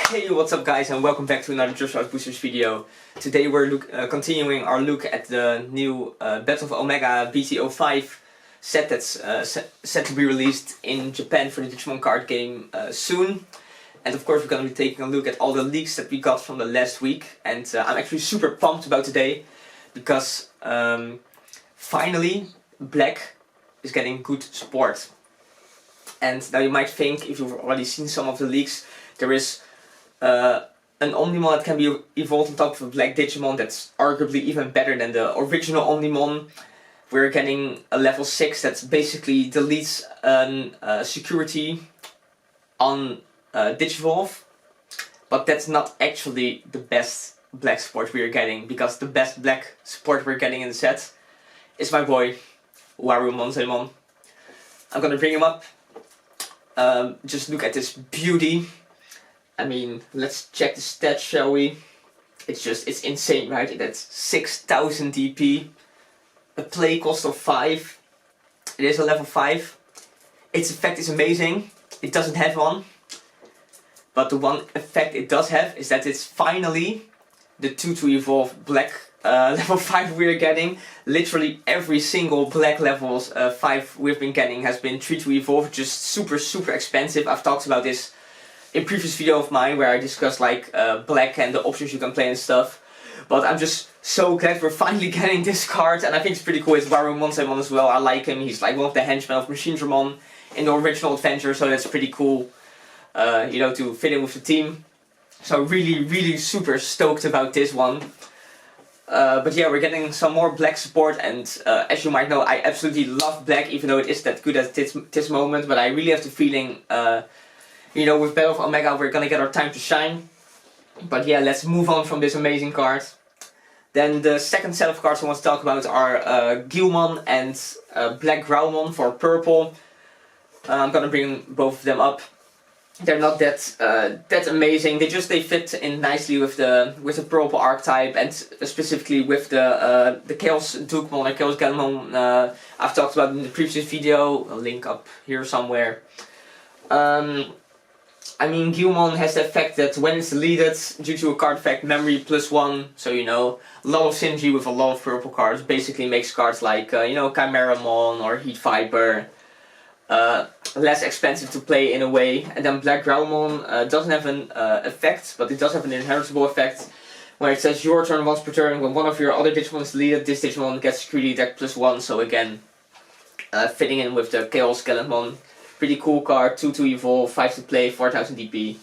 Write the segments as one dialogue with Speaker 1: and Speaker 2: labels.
Speaker 1: Hey, what's up guys, and welcome back to another Just Out Boosters video. Today we're continuing our look at the new Battle of Omega BT05 set that's set to be released in Japan for the Digimon card game soon. And of course we're going to be taking a look at all the leaks that we got from the last week. And I'm actually super pumped about today, because finally Black is getting good support. And now you might think, if you've already seen some of the leaks, there is an Omnimon that can be evolved on top of a Black Digimon that's arguably even better than the original Omnimon. We're getting a level 6 that basically deletes security on Digivolve. But that's not actually the best Black support we are getting, because the best Black support we're getting in the set is my boy Garumon. I'm gonna bring him up. Just look at this beauty. I mean, let's check the stats, shall we? It's insane, right? That's 6000 DP, a play cost of 5, it is a level 5, its effect is amazing, it doesn't have one, but the one effect it does have is that it's finally the 2 to evolve Black level 5 we're getting. Literally every single Black levels 5 we've been getting has been 3 to evolve, just super expensive. I've talked about this in previous video of mine where I discussed like Black and the options you can play and stuff. But I'm just so glad we're finally getting this card, and I think it's pretty cool. It's Garumon Zwart as well. I like him. He's like one of the henchmen of Megidramon in the original adventure, so that's pretty cool, you know, to fit in with the team. So really super stoked about this one. But yeah, we're getting some more Black support, and as you might know, I absolutely love Black, even though it is that good at this moment. But I really have the feeling, you know, with Battle of Omega we're gonna get our time to shine. But yeah, let's move on from this amazing card. Then the second set of cards I want to talk about are Digimon and Black Garumon for purple. I'm gonna bring both of them up. They're not that amazing. They fit in nicely with the purple archetype, and specifically with the Chaos Digimon or Chaos Garumon I've talked about in the previous video. I'll link up here somewhere. I mean, Digimon has the effect that when it's deleted due to a card effect, memory +1, so you know, a lot of synergy with a lot of purple cards. Basically makes cards like you know, Chimeramon or Heat Viper less expensive to play in a way. And then Black Garumon doesn't have an effect, but it does have an inheritable effect, where it says your turn once per turn, when one of your other Digimon is deleted, this Digimon gets security deck +1, so again, fitting in with the Chaos Garumon. Pretty cool card, 2 to evolve, 5 to play, 4000 DP.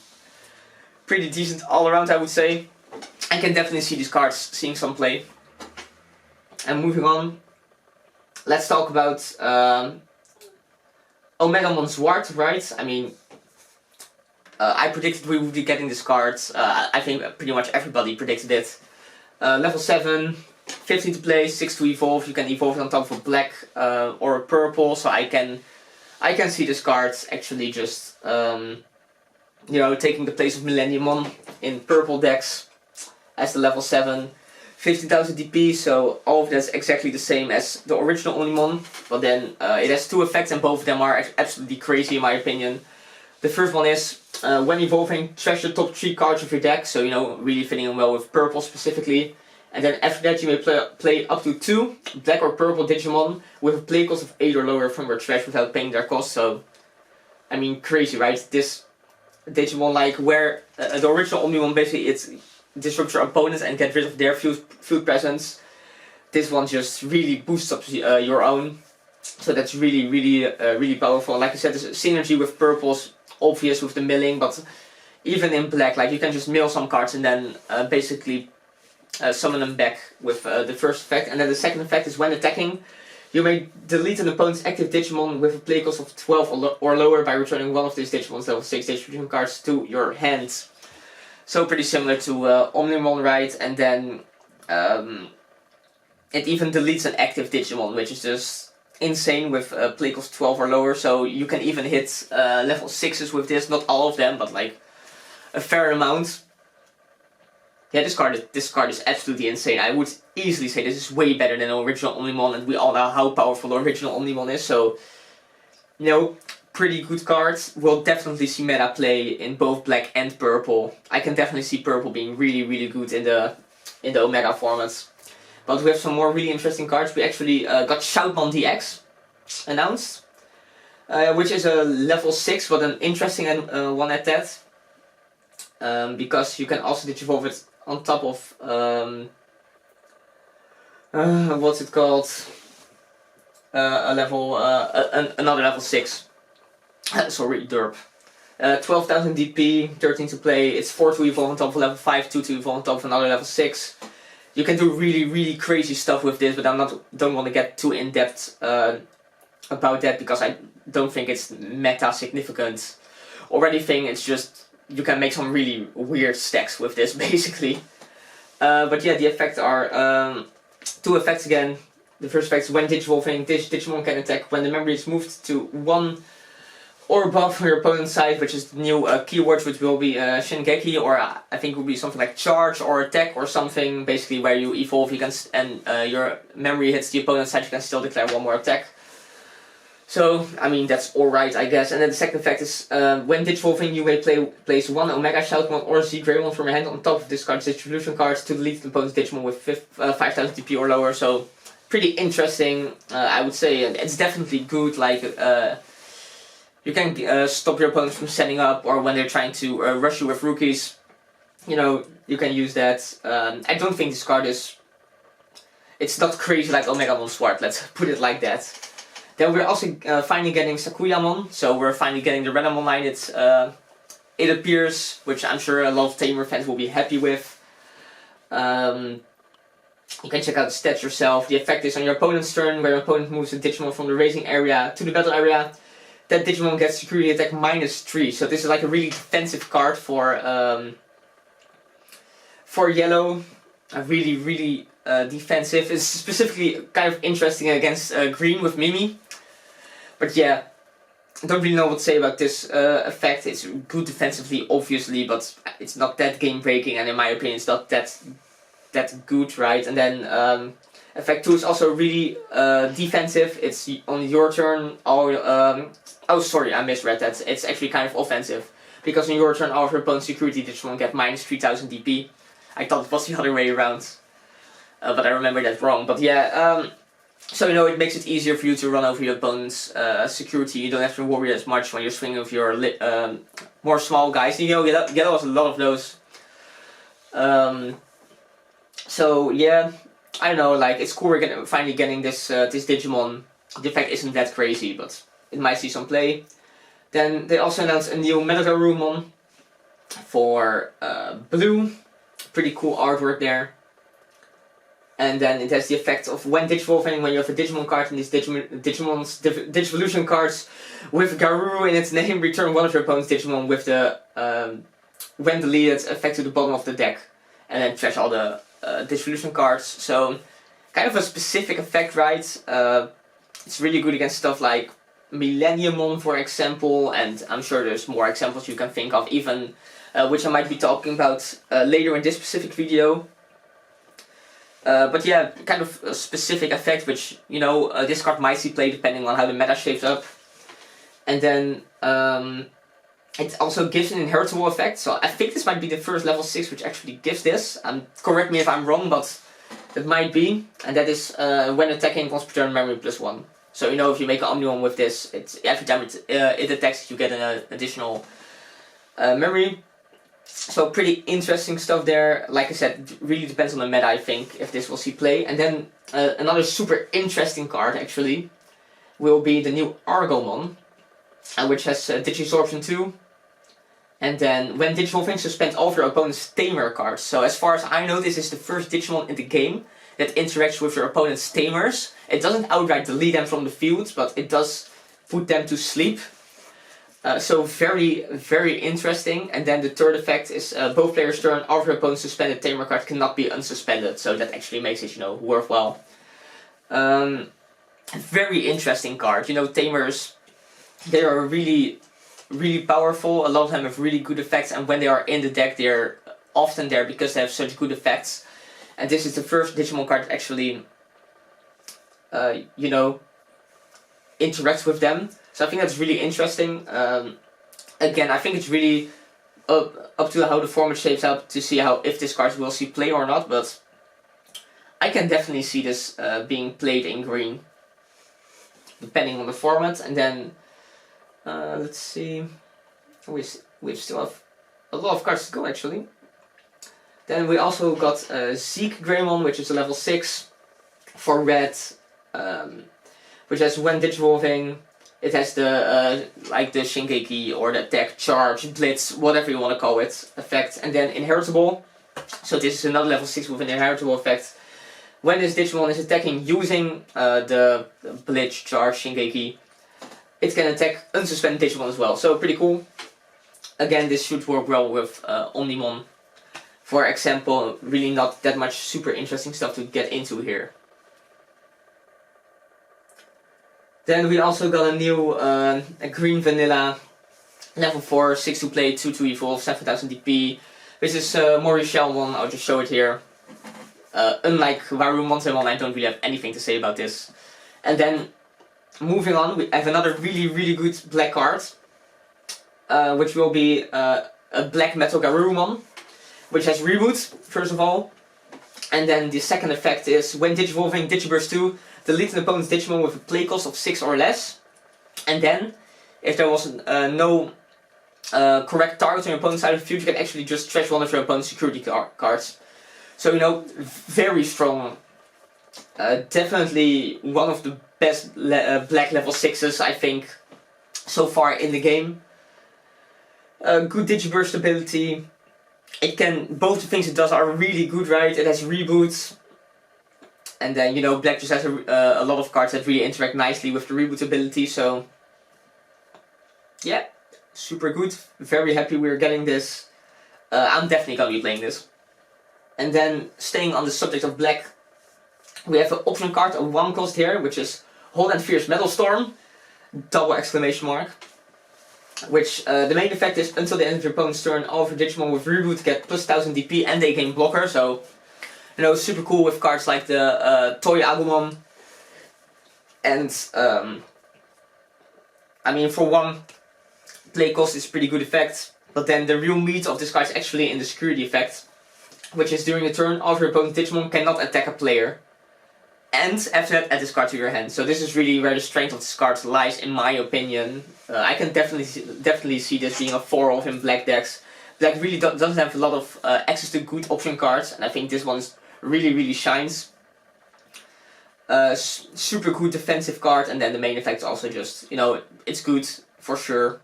Speaker 1: Pretty decent all around, I would say. I can definitely see these cards seeing some play. And moving on, let's talk about Omnimon Zwart, right? I mean, I predicted we would be getting this card. I think pretty much everybody predicted it. Level 7, 15 to play, 6 to evolve. You can evolve it on top of a Black or a purple, so I can see this card actually just, you know, taking the place of Millenniumon in purple decks as the level 7. 15,000 DP, so all of that's exactly the same as the original Omnimon, but then it has 2 effects, and both of them are absolutely crazy in my opinion. The first one is, when evolving, trash the top 3 cards of your deck, so you know, really fitting in well with purple specifically. And then after that you may play up to 2 Black or purple Digimon with a play cost of 8 or lower from your trash without paying their cost. So, I mean, crazy, right? This Digimon, like where the original Omnimon basically it's disrupt your opponents and get rid of their field presence. This one just really boosts up your own. So that's really powerful. Like I said, there's synergy with purples, obvious with the milling, but even in Black, like you can just mill some cards and then basically summon them back with the first effect. And then the second effect is when attacking, you may delete an opponent's active Digimon with a play cost of 12 or lower by returning one of these Digimon's level 6 Digimon cards to your hand. So pretty similar to Omnimon, right? And then it even deletes an active Digimon, which is just insane with play cost 12 or lower. So you can even hit level 6s with this, not all of them, but like a fair amount. Yeah, this card is absolutely insane. I would easily say this is way better than the original Omnimon, and we all know how powerful the original Omnimon is. So, you know, pretty good card. We'll definitely see meta play in both black and purple. I can definitely see purple being really good in the Omega formats. But we have some more really interesting cards. We actually got Shoutmon DX announced, which is a level 6, but an interesting one at that. Because you can also digivolve it on top of what's it called? Another level 6. Sorry, derp. 12,000 DP, 13 to play. It's 4 to evolve on top of level 5, 2 to evolve on top of another level 6. You can do really crazy stuff with this, but don't want to get too in depth about that because I don't think it's meta significant or anything. It's just you can make some really weird stacks with this basically. But yeah, the effects are 2 effects again. The first effect is when digivolving, Digimon can attack when the memory is moved to 1 or above your opponent's side, which is the new keywords, which will be Shingeki, or I think will be something like charge or attack or something. Basically, where you evolve, you can your memory hits the opponent's side, you can still declare 1 more attack. So I mean that's alright, I guess. And then the second effect is when digivolving, you may place 1 Omega Shoutmon or Z Greymon from your hand on top of this card's distribution cards to delete the opponent's Digimon with 5,000 DP or lower. So pretty interesting, I would say. It's definitely good. Like you can stop your opponents from setting up, or when they're trying to rush you with rookies, you know, you can use that. I don't think this card is... It's not crazy like Omnimon Zwart, let's put it like that. Then we're also finally getting Sakuyamon, so we're finally getting the Renamon line. It appears, which I'm sure a lot of Tamer fans will be happy with. You can check out the stats yourself. The effect is on your opponent's turn, where your opponent moves a Digimon from the raising area to the battle area. That Digimon gets security attack -3. So this is like a really defensive card for yellow. Really defensive. It's specifically kind of interesting against green with Mimi. But yeah, I don't really know what to say about this effect. It's good defensively, obviously, but it's not that game breaking, and in my opinion, it's not that good, right? And then effect 2 is also really defensive. It's on your turn. Oh, sorry, I misread that. It's actually kind of offensive, because on your turn, all of your opponent's security Digimon get -3,000 DP. I thought it was the other way around, but I remember that wrong. But yeah, so you know, it makes it easier for you to run over your opponent's security. You don't have to worry as much when you're swinging with your more small guys. You know, Yellow has a lot of those. So yeah, I don't know, like, it's cool we're finally getting this this Digimon. The effect isn't that crazy, but it might see some play. Then they also announced a new Garumon for blue. Pretty cool artwork there. And then it has the effect of when digivolving, when you have a Digimon card and these Digimon's Digivolution cards with Garu in its name, return 1 of your opponent's Digimon with the when deleted effect to the bottom of the deck, and then trash all the Digivolution cards. So kind of a specific effect, right? It's really good against stuff like Millenniumon, for example, and I'm sure there's more examples you can think of, even which I might be talking about later in this specific video. But yeah, kind of a specific effect which, you know, this card might see play depending on how the meta shapes up. And then it also gives an inheritable effect, so I think this might be the first level 6 which actually gives this. Correct me if I'm wrong, but that might be. And that is when attacking, once per turn, memory +1. So you know, if you make an Omnimon with this, every time it attacks, you get an additional memory. So pretty interesting stuff there. Like I said, it really depends on the meta, I think, if this will see play. And then another super interesting card, actually, will be the new Garumon, which has Digisorption 2. And then when digivolving, suspend all of your opponent's Tamer cards. So as far as I know, this is the first Digimon in the game that interacts with your opponent's Tamers. It doesn't outright delete them from the field, but it does put them to sleep. So very interesting. And then the third effect is both players' turn, all of your opponent's suspended Tamer card cannot be unsuspended. So that actually makes it, you know, worthwhile. Very interesting card. You know, Tamers, they are really powerful. A lot of them have really good effects, and when they are in the deck, they're often there because they have such good effects. And this is the first Digimon card that actually, you know, interacts with them. So I think that's really interesting. Again, I think it's really up to how the format shapes up to see how if this card will see play or not, but I can definitely see this being played in green, depending on the format. And then let's see, we still have a lot of cards to go actually. Then we also got Zeke Greymon, which is a level 6 for red, which has when digivolving, it has the like the Shingeki or the attack, charge, blitz, whatever you want to call it, effect, and then inheritable. So this is another level 6 with an inheritable effect. When this Digimon is attacking using the blitz, charge, Shingeki, it can attack unsuspended Digimon as well. So pretty cool. Again, this should work well with Omnimon. For example, really not that much super interesting stuff to get into here. Then we also got a new a green vanilla level 4, 6 to play, 2 to evolve, 7000 DP. This is Morishellmon, I'll just show it here. Unlike Garumon, I don't really have anything to say about this. And then moving on, we have another really good black card, which will be a black metal Garumon, which has reboot first of all. And then the second effect is when digivolving Digiburst 2, delete an opponent's Digimon with a play cost of 6 or less. And then, if there was no correct target on your opponent's side of the field, you can actually just trash one of your opponent's security cards. So, you know, very strong. Definitely one of the best black level 6s, I think, so far in the game. Good Digiburst ability. It can, both the things it does are really good, right? It has reboots. And then, you know, black just has a lot of cards that really interact nicely with the reboot ability, so yeah, super good. Very happy we're getting this. I'm definitely gonna be playing this. And then, staying on the subject of black, we have an option card, a 1 cost here, which is Hold and Fierce Metal Storm, double exclamation mark. Which, the main effect is, until the end of your opponent's turn, all of your Digimon with reboot get plus 1000 DP and they gain blocker, so you know, super cool with cards like the Toy Agumon. And, I mean, for 1 play cost it's pretty good effect. But then the real meat of this card is actually in the security effect, which is during a turn, all of your opponent's Digimon cannot attack a player. And after that, add this card to your hand. So this is really where the strength of this card lies, in my opinion. I can definitely see this being a 4-off in black decks. Black really doesn't have a lot of access to good option cards, and I think this one really shines. Super good defensive card, and then the main effect is also just, you know, it's good for sure.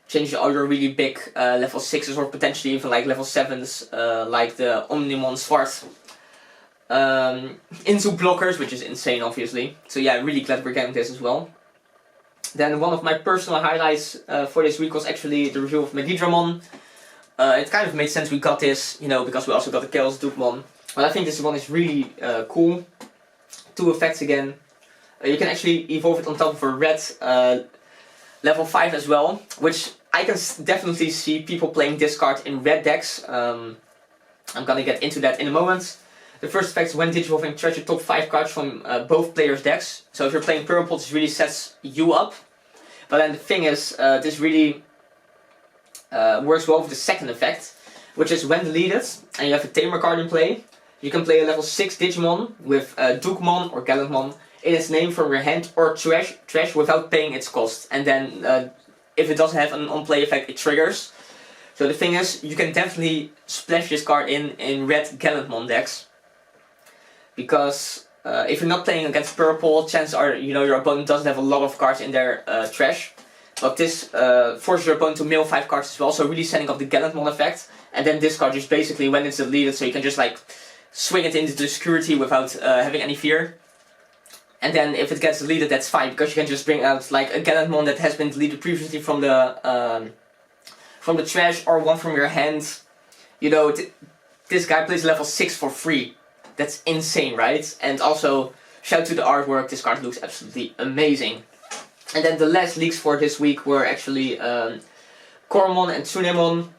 Speaker 1: Change all your really big level 6s or potentially even like level 7s, like the Omnimon Zwart, into blockers, which is insane obviously. So yeah, really glad we're getting this as well. Then one of my personal highlights for this week was actually the review of Megidramon. It kind of made sense we got this, you know, because we also got the Chaos Dukemon. But I think this one is really cool. 2 effects again. You can actually evolve it on top of a red level 5 as well, which I can definitely see people playing this card in red decks. I'm gonna get into that in a moment. The first effect is when digivolving, treasure top 5 cards from both players' decks. So if you're playing purple, this really sets you up. But then the thing is, this really works well with the second effect, which is when deleted and you have a Tamer card in play, you can play a level 6 Digimon with Dukemon or Gallantmon in its name from your hand or trash without paying its cost. And then if it doesn't have an on-play effect, it triggers. So the thing is, you can definitely splash this card in red Gallantmon decks. Because if you're not playing against purple, chances are, you know, your opponent doesn't have a lot of cards in their trash. But this forces your opponent to mill 5 cards as well, so really setting up the Gallantmon effect. And then this card just basically when it's deleted, so you can just like swing it into the security without having any fear. And then if it gets deleted, that's fine, because you can just bring out like a Gallantmon that has been deleted previously from the trash, or one from your hand. You know, this guy plays level 6 for free. That's insane, right? And also, shout to the artwork, this card looks absolutely amazing. And then the last leaks for this week were actually Garumon and Tsunemon,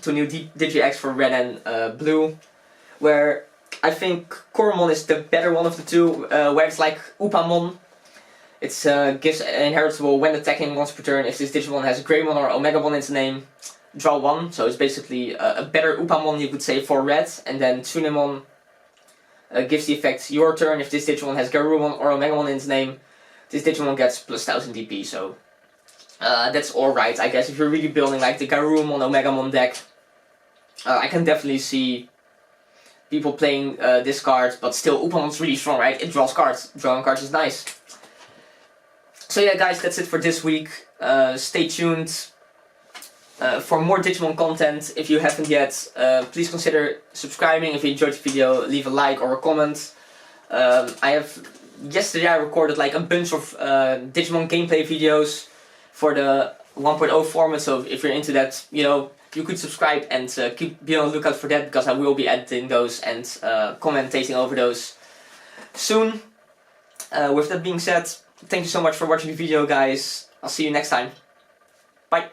Speaker 1: 2 new Digi-X for red and blue, where I think Garumon is the better one of the two, where it's like Upamon. It gives inheritable when attacking once per turn if this Digimon has Greymon or Omegamon in its name. Draw 1, so it's basically a better Upamon, you could say, for red. And then Tsunemon gives the effect your turn if this Digimon has Garumon or Omegamon in its name. This Digimon gets plus 1000 DP, so that's alright, I guess. If you're really building like the Garumon Omegamon deck, I can definitely see people playing this card, but still Upamon's really strong, right? It draws cards. Drawing cards is nice. So yeah, guys, that's it for this week. Stay tuned for more Digimon content. If you haven't yet, please consider subscribing. If you enjoyed the video, leave a like or a comment. Yesterday I recorded like a bunch of Digimon gameplay videos for the 1.0 format, so if you're into that, you know, you could subscribe and be on the lookout for that, because I will be editing those and commentating over those soon. With that being said, thank you so much for watching the video, guys. I'll see you next time. Bye.